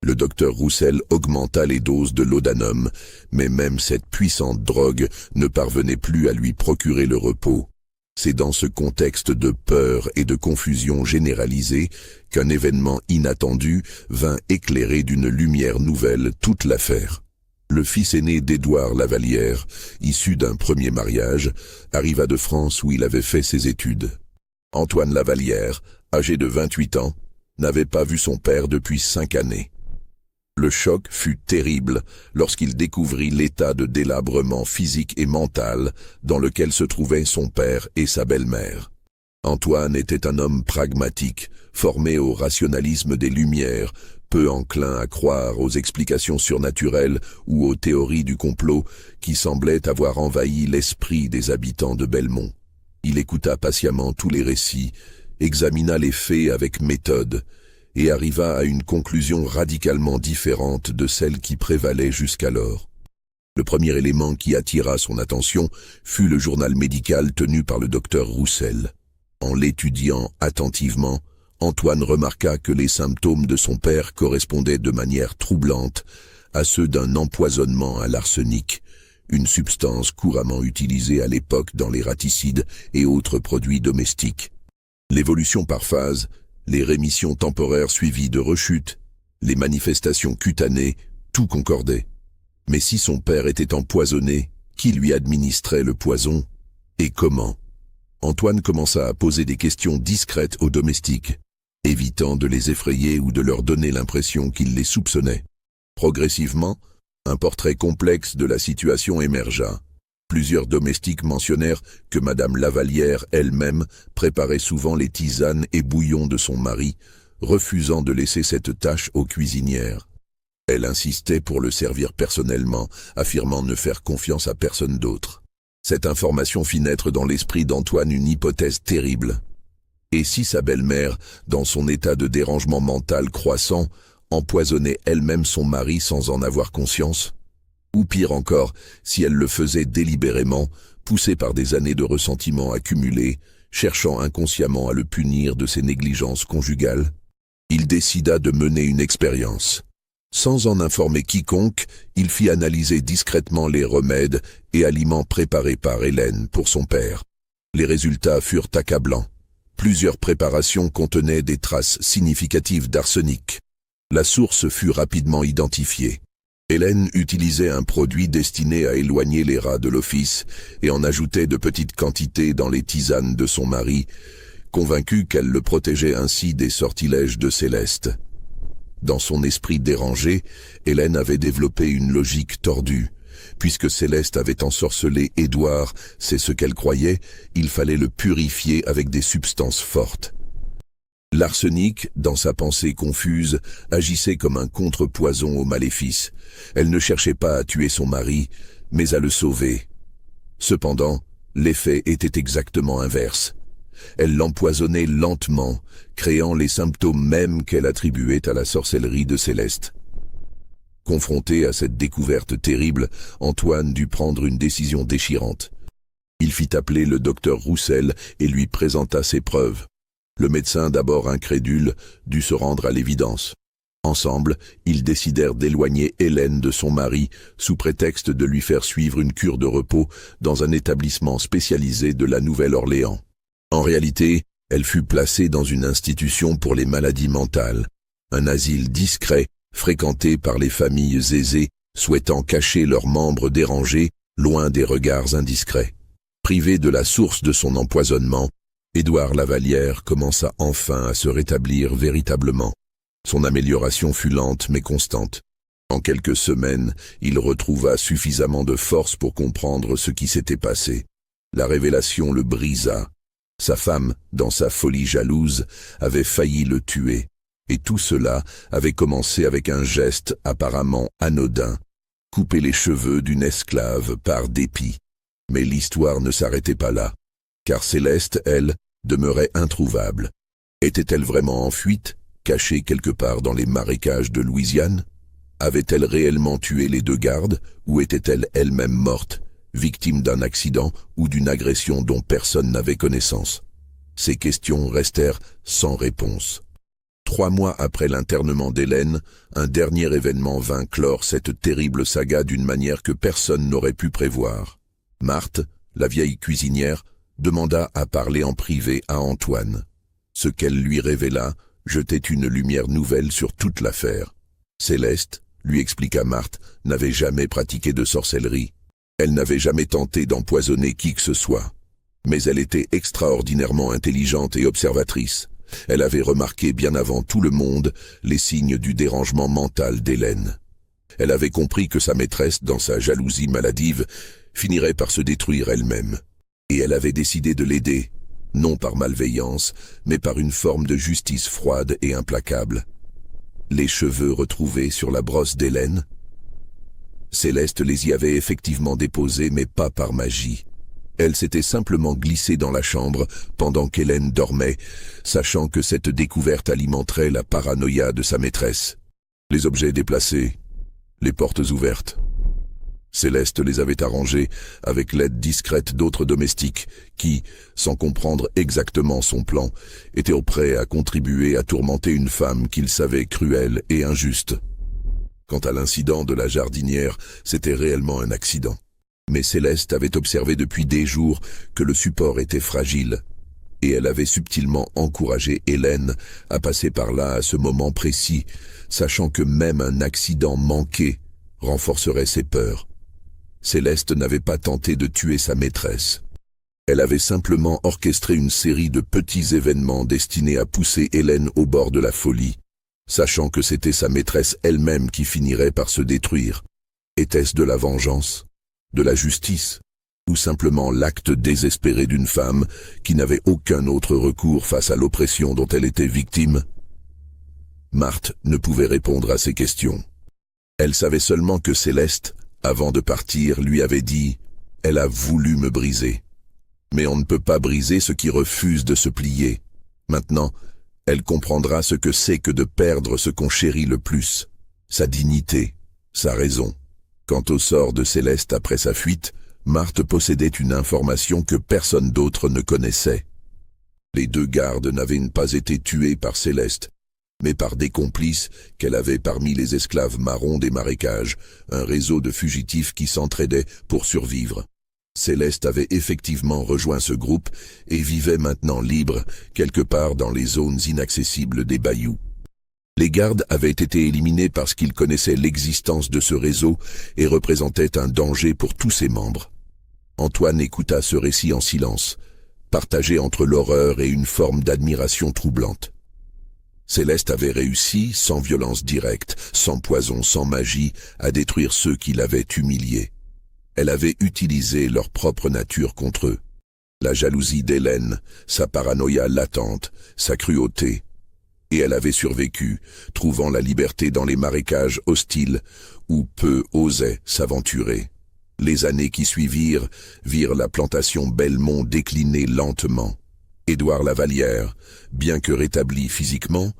S1: Le docteur Roussel augmenta les doses de laudanum, mais même cette puissante drogue ne parvenait plus à lui procurer le repos. C'est dans ce contexte de peur et de confusion généralisée qu'un événement inattendu vint éclairer d'une lumière nouvelle toute l'affaire. Le fils aîné d'Édouard Lavallière, issu d'un premier mariage, arriva de France où il avait fait ses études. Antoine Lavallière, âgé de 28 ans, n'avait pas vu son père depuis 5 années. Le choc fut terrible lorsqu'il découvrit l'état de délabrement physique et mental dans lequel se trouvaient son père et sa belle-mère. Antoine était un homme pragmatique, formé au rationalisme des Lumières, peu enclin à croire aux explications surnaturelles ou aux théories du complot qui semblaient avoir envahi l'esprit des habitants de Belmont. Il écouta patiemment tous les récits, examina les faits avec méthode, et arriva à une conclusion radicalement différente de celle qui prévalait jusqu'alors. Le premier élément qui attira son attention fut le journal médical tenu par le docteur Roussel. En l'étudiant attentivement, Antoine remarqua que les symptômes de son père correspondaient de manière troublante à ceux d'un empoisonnement à l'arsenic, une substance couramment utilisée à l'époque dans les raticides et autres produits domestiques. L'évolution par phase, les rémissions temporaires suivies de rechutes, les manifestations cutanées, tout concordait. Mais si son père était empoisonné, qui lui administrait le poison et comment? Antoine commença à poser des questions discrètes aux domestiques, évitant de les effrayer ou de leur donner l'impression qu'il les soupçonnait. Progressivement, un portrait complexe de la situation émergea. Plusieurs domestiques mentionnèrent que Madame Lavallière elle-même préparait souvent les tisanes et bouillons de son mari, refusant de laisser cette tâche aux cuisinières. Elle insistait pour le servir personnellement, affirmant ne faire confiance à personne d'autre. Cette information fit naître dans l'esprit d'Antoine une hypothèse terrible. Et si sa belle-mère, dans son état de dérangement mental croissant, empoisonnait elle-même son mari sans en avoir conscience? Ou pire encore, si elle le faisait délibérément, poussée par des années de ressentiment accumulés, cherchant inconsciemment à le punir de ses négligences conjugales? Il décida de mener une expérience. Sans en informer quiconque, il fit analyser discrètement les remèdes et aliments préparés par Hélène pour son père. Les résultats furent accablants. Plusieurs préparations contenaient des traces significatives d'arsenic. La source fut rapidement identifiée. Hélène utilisait un produit destiné à éloigner les rats de l'office et en ajoutait de petites quantités dans les tisanes de son mari, convaincue qu'elle le protégeait ainsi des sortilèges de Céleste. Dans son esprit dérangé, Hélène avait développé une logique tordue. Puisque Céleste avait ensorcelé Édouard, c'est ce qu'elle croyait, il fallait le purifier avec des substances fortes. L'arsenic, dans sa pensée confuse, agissait comme un contrepoison au maléfice. Elle ne cherchait pas à tuer son mari, mais à le sauver. Cependant, l'effet était exactement inverse. Elle l'empoisonnait lentement, créant les symptômes mêmes qu'elle attribuait à la sorcellerie de Céleste. Confronté à cette découverte terrible, Antoine dut prendre une décision déchirante. Il fit appeler le docteur Roussel et lui présenta ses preuves. Le médecin, d'abord incrédule, dut se rendre à l'évidence. Ensemble, ils décidèrent d'éloigner Hélène de son mari, sous prétexte de lui faire suivre une cure de repos dans un établissement spécialisé de la Nouvelle-Orléans. En réalité, elle fut placée dans une institution pour les maladies mentales, un asile discret, fréquenté par les familles aisées, souhaitant cacher leurs membres dérangés, loin des regards indiscrets. Privé de la source de son empoisonnement, Édouard Lavallière commença enfin à se rétablir véritablement. Son amélioration fut lente mais constante. En quelques semaines, il retrouva suffisamment de force pour comprendre ce qui s'était passé. La révélation le brisa. Sa femme, dans sa folie jalouse, avait failli le tuer. Et tout cela avait commencé avec un geste apparemment anodin, couper les cheveux d'une esclave par dépit. Mais l'histoire ne s'arrêtait pas là, car Céleste, elle, demeurait introuvable. Était-elle vraiment en fuite, cachée quelque part dans les marécages de Louisiane? Avait-elle réellement tué les deux gardes, ou était-elle elle-même morte, victime d'un accident ou d'une agression dont personne n'avait connaissance? Ces questions restèrent sans réponse. 3 mois après l'internement d'Hélène, un dernier événement vint clore cette terrible saga d'une manière que personne n'aurait pu prévoir. Marthe, la vieille cuisinière, demanda à parler en privé à Antoine. Ce qu'elle lui révéla jetait une lumière nouvelle sur toute l'affaire. Céleste, lui expliqua Marthe, n'avait jamais pratiqué de sorcellerie. Elle n'avait jamais tenté d'empoisonner qui que ce soit. Mais elle était extraordinairement intelligente et observatrice. Elle avait remarqué bien avant tout le monde les signes du dérangement mental d'Hélène. Elle avait compris que sa maîtresse, dans sa jalousie maladive, finirait par se détruire elle-même. Et elle avait décidé de l'aider, non par malveillance, mais par une forme de justice froide et implacable. Les cheveux retrouvés sur la brosse d'Hélène? Céleste les y avait effectivement déposés, mais pas par magie. Elle s'était simplement glissée dans la chambre pendant qu'Hélène dormait, sachant que cette découverte alimenterait la paranoïa de sa maîtresse. Les objets déplacés, les portes ouvertes. Céleste les avait arrangés avec l'aide discrète d'autres domestiques qui, sans comprendre exactement son plan, étaient prêts à contribuer à tourmenter une femme qu'ils savaient cruelle et injuste. Quant à l'incident de la jardinière, c'était réellement un accident. Mais Céleste avait observé depuis des jours que le support était fragile, et elle avait subtilement encouragé Hélène à passer par là à ce moment précis, sachant que même un accident manqué renforcerait ses peurs. Céleste n'avait pas tenté de tuer sa maîtresse. Elle avait simplement orchestré une série de petits événements destinés à pousser Hélène au bord de la folie, sachant que c'était sa maîtresse elle-même qui finirait par se détruire. Était-ce de la vengeance, de la justice, ou simplement l'acte désespéré d'une femme qui n'avait aucun autre recours face à l'oppression dont elle était victime? Marthe ne pouvait répondre à ces questions. Elle savait seulement que Céleste, avant de partir, lui avait dit « Elle a voulu me briser. Mais on ne peut pas briser ce qui refuse de se plier. Maintenant, elle comprendra ce que c'est que de perdre ce qu'on chérit le plus, sa dignité, sa raison. » Quant au sort de Céleste après sa fuite, Marthe possédait une information que personne d'autre ne connaissait. Les 2 gardes n'avaient pas été tués par Céleste, mais par des complices qu'elle avait parmi les esclaves marrons des marécages, un réseau de fugitifs qui s'entraidaient pour survivre. Céleste avait effectivement rejoint ce groupe et vivait maintenant libre, quelque part dans les zones inaccessibles des bayous. Les gardes avaient été éliminés parce qu'ils connaissaient l'existence de ce réseau et représentaient un danger pour tous ses membres. Antoine écouta ce récit en silence, partagé entre l'horreur et une forme d'admiration troublante. Céleste avait réussi, sans violence directe, sans poison, sans magie, à détruire ceux qui l'avaient humiliée. Elle avait utilisé leur propre nature contre eux. La jalousie d'Hélène, sa paranoïa latente, sa cruauté. Et elle avait survécu, trouvant la liberté dans les marécages hostiles où peu osaient s'aventurer. Les années qui suivirent virent la plantation Belmont décliner lentement. Édouard Lavallière, bien que rétabli physiquement,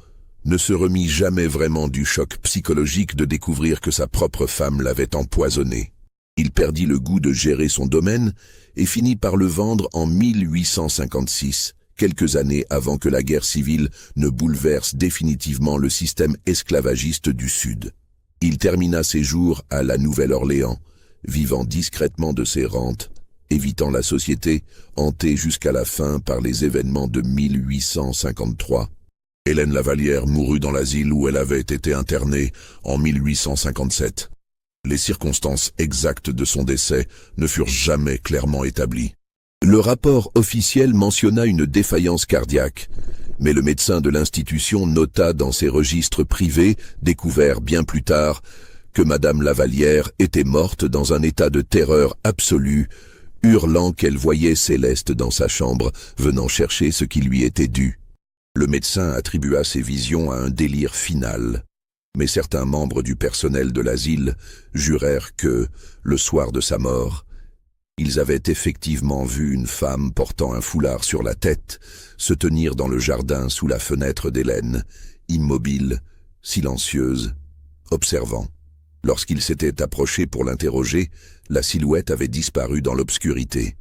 S1: ne se remit jamais vraiment du choc psychologique de découvrir que sa propre femme l'avait empoisonné. Il perdit le goût de gérer son domaine et finit par le vendre en 1856, quelques années avant que la guerre civile ne bouleverse définitivement le système esclavagiste du Sud. Il termina ses jours à la Nouvelle-Orléans, vivant discrètement de ses rentes, évitant la société, hantée jusqu'à la fin par les événements de 1853. Hélène Lavallière mourut dans l'asile où elle avait été internée en 1857. Les circonstances exactes de son décès ne furent jamais clairement établies. Le rapport officiel mentionna une défaillance cardiaque, mais le médecin de l'institution nota dans ses registres privés, découverts bien plus tard, que Madame Lavallière était morte dans un état de terreur absolue, hurlant qu'elle voyait Céleste dans sa chambre, venant chercher ce qui lui était dû. Le médecin attribua ces visions à un délire final, mais certains membres du personnel de l'asile jurèrent que, le soir de sa mort, ils avaient effectivement vu une femme portant un foulard sur la tête se tenir dans le jardin sous la fenêtre d'Hélène, immobile, silencieuse, observant. Lorsqu'il s'était approché pour l'interroger, la silhouette avait disparu dans l'obscurité.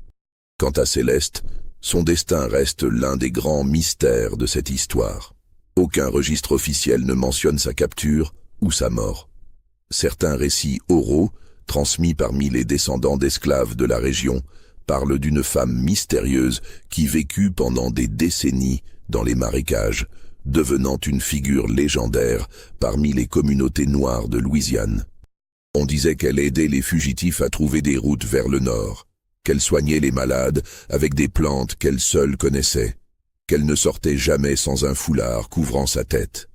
S1: Quant à Céleste, son destin reste l'un des grands mystères de cette histoire. Aucun registre officiel ne mentionne sa capture ou sa mort. Certains récits oraux, transmis parmi les descendants d'esclaves de la région, parlent d'une femme mystérieuse qui vécut pendant des décennies dans les marécages, devenant une figure légendaire parmi les communautés noires de Louisiane. On disait qu'elle aidait les fugitifs à trouver des routes vers le nord, qu'elle soignait les malades avec des plantes qu'elle seule connaissait, qu'elle ne sortait jamais sans un foulard couvrant sa tête.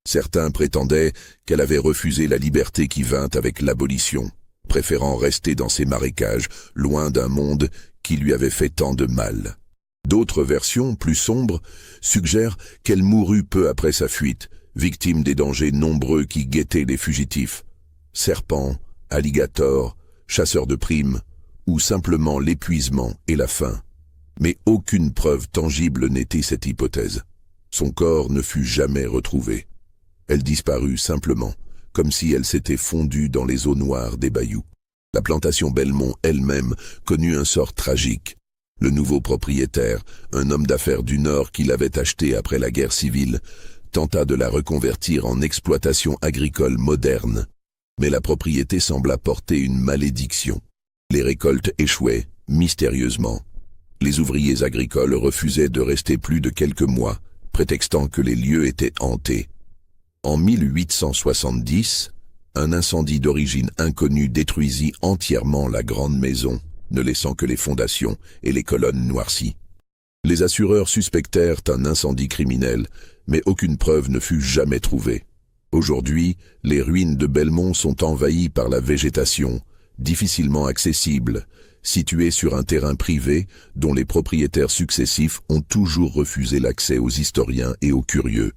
S1: Certains prétendaient qu'elle avait refusé la liberté qui vint avec l'abolition, préférant rester dans ses marécages, loin d'un monde qui lui avait fait tant de mal. D'autres versions, plus sombres, suggèrent qu'elle mourut peu après sa fuite, victime des dangers nombreux qui guettaient les fugitifs. Serpents, alligators, chasseurs de primes, ou simplement l'épuisement et la faim. Mais aucune preuve tangible n'était cette hypothèse. Son corps ne fut jamais retrouvé. Elle disparut simplement, comme si elle s'était fondue dans les eaux noires des bayous. La plantation Belmont elle-même connut un sort tragique. Le nouveau propriétaire, un homme d'affaires du Nord qui l'avait achetée après la guerre civile, tenta de la reconvertir en exploitation agricole moderne. Mais la propriété sembla porter une malédiction. Les récoltes échouaient, mystérieusement. Les ouvriers agricoles refusaient de rester plus de quelques mois, prétextant que les lieux étaient hantés. En 1870, un incendie d'origine inconnue détruisit entièrement la grande maison, ne laissant que les fondations et les colonnes noircies. Les assureurs suspectèrent un incendie criminel, mais aucune preuve ne fut jamais trouvée. Aujourd'hui, les ruines de Belmont sont envahies par la végétation, difficilement accessibles, situées sur un terrain privé dont les propriétaires successifs ont toujours refusé l'accès aux historiens et aux curieux.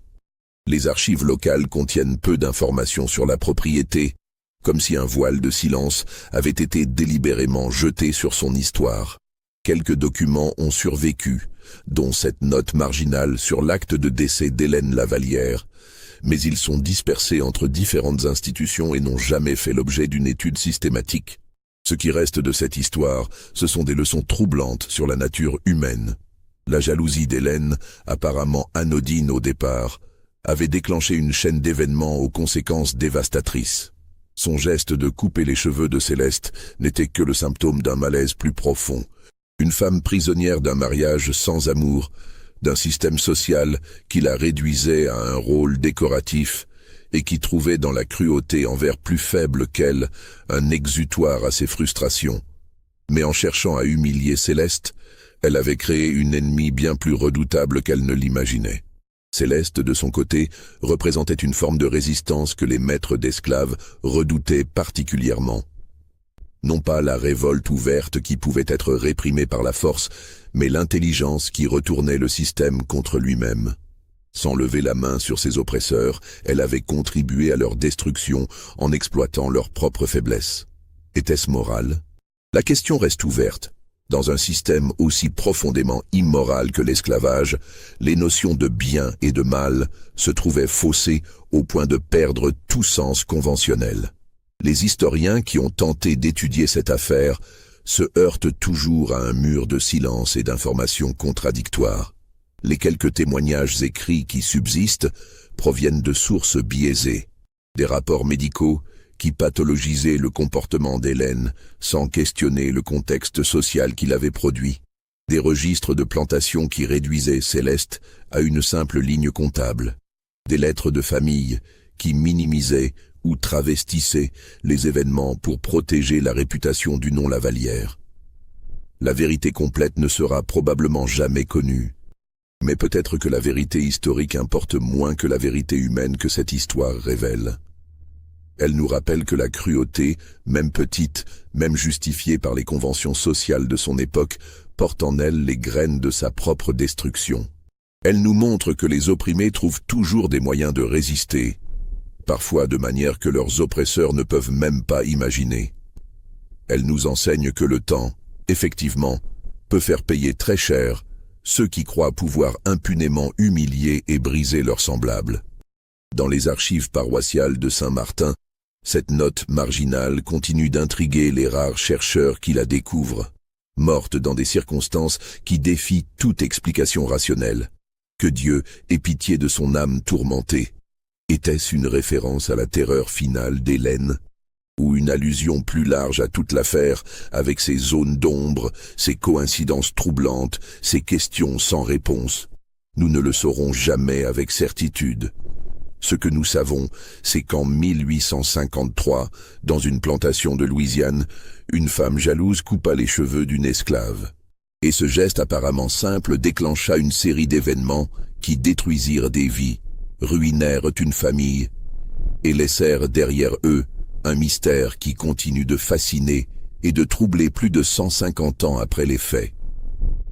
S1: Les archives locales contiennent peu d'informations sur la propriété, comme si un voile de silence avait été délibérément jeté sur son histoire. Quelques documents ont survécu, dont cette note marginale sur l'acte de décès d'Hélène Lavallière, mais ils sont dispersés entre différentes institutions et n'ont jamais fait l'objet d'une étude systématique. Ce qui reste de cette histoire, ce sont des leçons troublantes sur la nature humaine. La jalousie d'Hélène, apparemment anodine au départ, avait déclenché une chaîne d'événements aux conséquences dévastatrices. Son geste de couper les cheveux de Céleste n'était que le symptôme d'un malaise plus profond. Une femme prisonnière d'un mariage sans amour, d'un système social qui la réduisait à un rôle décoratif et qui trouvait dans la cruauté envers plus faible qu'elle un exutoire à ses frustrations. Mais en cherchant à humilier Céleste, elle avait créé une ennemie bien plus redoutable qu'elle ne l'imaginait. Céleste, de son côté, représentait une forme de résistance que les maîtres d'esclaves redoutaient particulièrement. Non pas la révolte ouverte qui pouvait être réprimée par la force, mais l'intelligence qui retournait le système contre lui-même. Sans lever la main sur ses oppresseurs, elle avait contribué à leur destruction en exploitant leurs propres faiblesses. Était-ce moral? La question reste ouverte. Dans un système aussi profondément immoral que l'esclavage, les notions de bien et de mal se trouvaient faussées au point de perdre tout sens conventionnel. Les historiens qui ont tenté d'étudier cette affaire se heurtent toujours à un mur de silence et d'informations contradictoires. Les quelques témoignages écrits qui subsistent proviennent de sources biaisées. Des rapports médicaux qui pathologisaient le comportement d'Hélène sans questionner le contexte social qui l'avait produit. Des registres de plantation qui réduisaient Céleste à une simple ligne comptable. Des lettres de famille qui minimisaient ou travestissaient les événements pour protéger la réputation du nom Lavallière. La vérité complète ne sera probablement jamais connue. Mais peut-être que la vérité historique importe moins que la vérité humaine que cette histoire révèle. Elle nous rappelle que la cruauté, même petite, même justifiée par les conventions sociales de son époque, porte en elle les graines de sa propre destruction. Elle nous montre que les opprimés trouvent toujours des moyens de résister, parfois de manière que leurs oppresseurs ne peuvent même pas imaginer. Elle nous enseigne que le temps, effectivement, peut faire payer très cher ceux qui croient pouvoir impunément humilier et briser leurs semblables. Dans les archives paroissiales de Saint-Martin, cette note marginale continue d'intriguer les rares chercheurs qui la découvrent, morte dans des circonstances qui défient toute explication rationnelle. Que Dieu ait pitié de son âme tourmentée. Était-ce une référence à la terreur finale d'Hélène? Ou une allusion plus large à toute l'affaire, avec ses zones d'ombre, ses coïncidences troublantes, ses questions sans réponse? Nous ne le saurons jamais avec certitude. Ce que nous savons, c'est qu'en 1853, dans une plantation de Louisiane, une femme jalouse coupa les cheveux d'une esclave. Et ce geste apparemment simple déclencha une série d'événements qui détruisirent des vies, ruinèrent une famille et laissèrent derrière eux un mystère qui continue de fasciner et de troubler plus de 150 ans après les faits.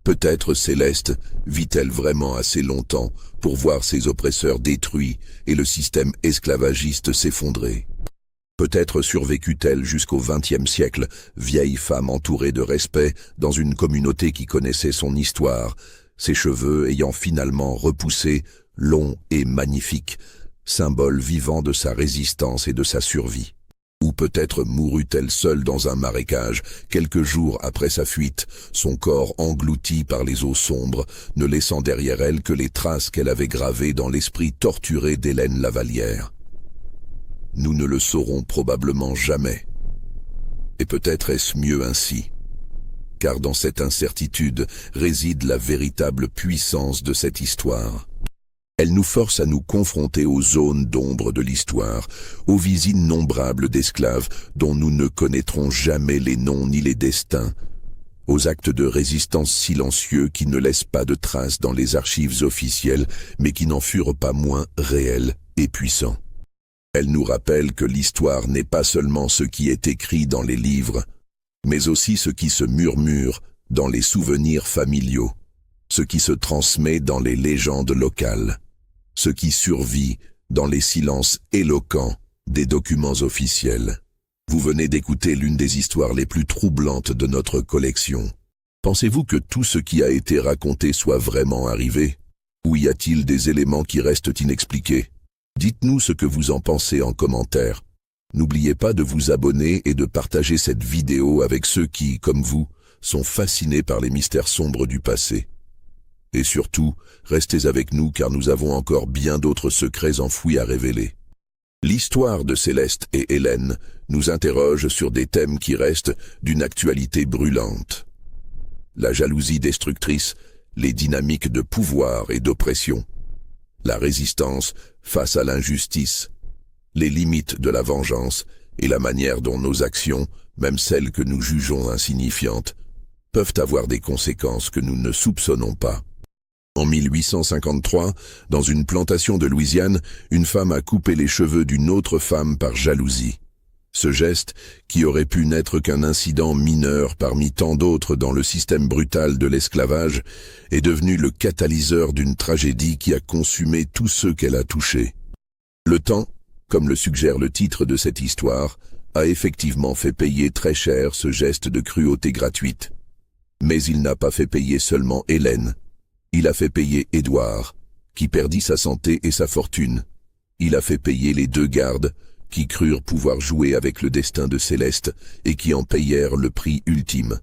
S1: Peut-être Céleste vit-elle vraiment assez longtemps pour voir ses oppresseurs détruits et le système esclavagiste s'effondrer. Peut-être survécut-elle jusqu'au XXe siècle, vieille femme entourée de respect dans une communauté qui connaissait son histoire, ses cheveux ayant finalement repoussé, longs et magnifiques, symbole vivant de sa résistance et de sa survie. Ou peut-être mourut-elle seule dans un marécage, quelques jours après sa fuite, son corps englouti par les eaux sombres, ne laissant derrière elle que les traces qu'elle avait gravées dans l'esprit torturé d'Hélène Lavallière. Nous ne le saurons probablement jamais. Et peut-être est-ce mieux ainsi, car dans cette incertitude réside la véritable puissance de cette histoire. Elle nous force à nous confronter aux zones d'ombre de l'histoire, aux vies innombrables d'esclaves dont nous ne connaîtrons jamais les noms ni les destins, aux actes de résistance silencieux qui ne laissent pas de traces dans les archives officielles, mais qui n'en furent pas moins réels et puissants. Elle nous rappelle que l'histoire n'est pas seulement ce qui est écrit dans les livres, mais aussi ce qui se murmure dans les souvenirs familiaux, ce qui se transmet dans les légendes locales, ce qui survit dans les silences éloquents des documents officiels. Vous venez d'écouter l'une des histoires les plus troublantes de notre collection. Pensez-vous que tout ce qui a été raconté soit vraiment arrivé? Ou y a-t-il des éléments qui restent inexpliqués? Dites-nous ce que vous en pensez en commentaire. N'oubliez pas de vous abonner et de partager cette vidéo avec ceux qui, comme vous, sont fascinés par les mystères sombres du passé. Et surtout, restez avec nous car nous avons encore bien d'autres secrets enfouis à révéler. L'histoire de Céleste et Hélène nous interroge sur des thèmes qui restent d'une actualité brûlante. La jalousie destructrice, les dynamiques de pouvoir et d'oppression, la résistance face à l'injustice, les limites de la vengeance et la manière dont nos actions, même celles que nous jugeons insignifiantes, peuvent avoir des conséquences que nous ne soupçonnons pas. En 1853, dans une plantation de Louisiane, une femme a coupé les cheveux d'une autre femme par jalousie. Ce geste, qui aurait pu n'être qu'un incident mineur parmi tant d'autres dans le système brutal de l'esclavage, est devenu le catalyseur d'une tragédie qui a consumé tous ceux qu'elle a touchés. Le temps, comme le suggère le titre de cette histoire, a effectivement fait payer très cher ce geste de cruauté gratuite. Mais il n'a pas fait payer seulement Hélène. Il a fait payer Édouard, qui perdit sa santé et sa fortune. Il a fait payer les deux gardes, qui crurent pouvoir jouer avec le destin de Céleste et qui en payèrent le prix ultime.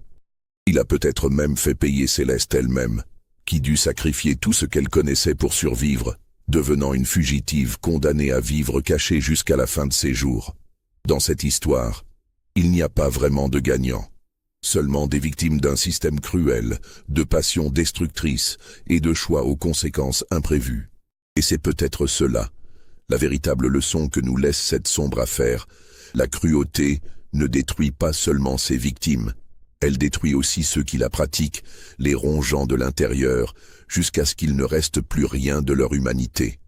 S1: Il a peut-être même fait payer Céleste elle-même, qui dut sacrifier tout ce qu'elle connaissait pour survivre, devenant une fugitive condamnée à vivre cachée jusqu'à la fin de ses jours. Dans cette histoire, il n'y a pas vraiment de gagnant. Seulement des victimes d'un système cruel, de passions destructrices et de choix aux conséquences imprévues. Et c'est peut-être cela, la véritable leçon que nous laisse cette sombre affaire. La cruauté ne détruit pas seulement ses victimes, elle détruit aussi ceux qui la pratiquent, les rongeant de l'intérieur, jusqu'à ce qu'il ne reste plus rien de leur humanité.